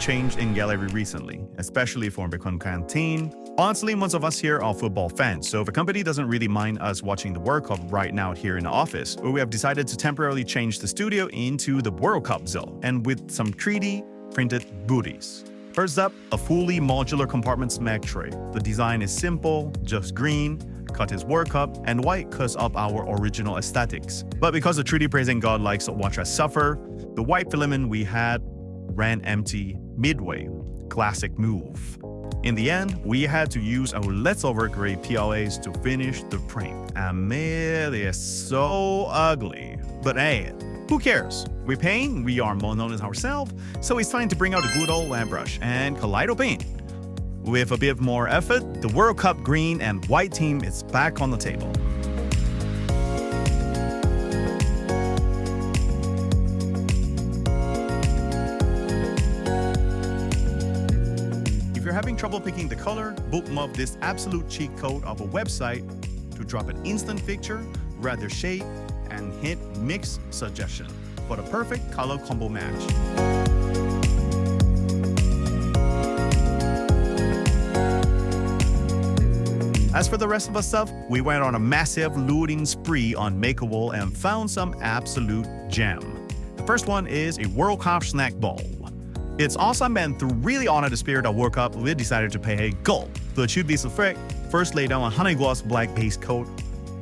changed in Gaahleri recently, especially for Bitcoin Canteen. Honestly, most of us here are football fans, so the company doesn't really mind us watching the World Cup right now here in the office. But we have decided to temporarily change the studio into the World Cup zone, and with some 3D printed booties. First up, a fully modular compartment snack tray. The design is simple, just green, cut is World Cup, and white cuts up our original aesthetics. But because the 3D praising god likes to watch us suffer, the white filament we had ran empty midway. Classic move. In the end, we had to use our leftover gray PLAs to finish the print. And man, they are so ugly. But hey, who cares? We paint, we are more known as ourselves, so it's time to bring out the good old land brush and Kaleido paint. With a bit more effort, the World Cup green and white team is back on the table. If you're having trouble picking the color, bookmark this absolute cheat code of a website to drop an instant picture, grab their shade, and hit mix suggestion for the perfect color combo match. As for the rest of the stuff, we went on a massive looting spree on Makeable and found some absolute gem. The first one is a World Cup snack bowl. It's awesome, and to really honor the spirit of World Cup, we decided to pay a gold. To achieve this effect, first lay down a honey gloss black base coat,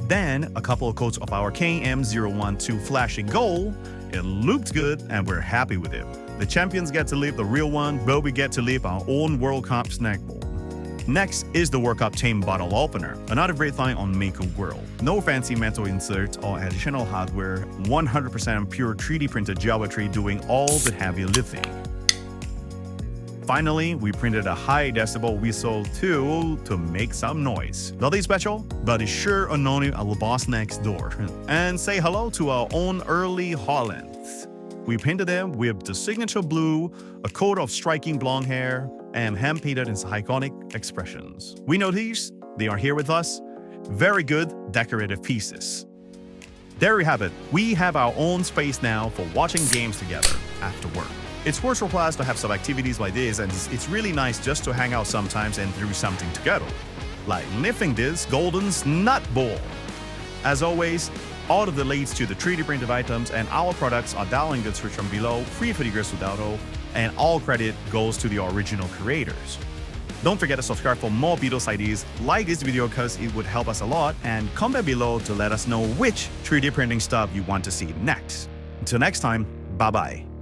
then a couple of coats of our KM012 flashing gold. It looked good and we're happy with it. The champions get to leave the real one, but we get to leave our own World Cup snack bowl. Next is the World Cup chain bottle opener, another great find on Mako World. No fancy metal inserts or additional hardware, 100% pure 3D printed geometry doing all the heavy lifting. Finally, we printed a high decibel whistle too to make some noise. Nothing special, but it's sure annoying our boss next door. And say hello to our own early Haaland. We painted them with the signature blue, a coat of striking blonde hair, and hand-painted his iconic expressions. We know these, they are here with us. Very good decorative pieces. There we have it. We have our own space now for watching games together after work. It's worth for class to have some activities like this, and it's really nice just to hang out sometimes and do something together. Like lifting this golden's nut ball. As always, all of the links to the 3D printed items and our products are down in the description below, free for the Sudato, and all credit goes to the original creators. Don't forget to subscribe for more videos like these, like this video because it would help us a lot, and comment below to let us know which 3D printing stuff you want to see next. Until next time, bye-bye.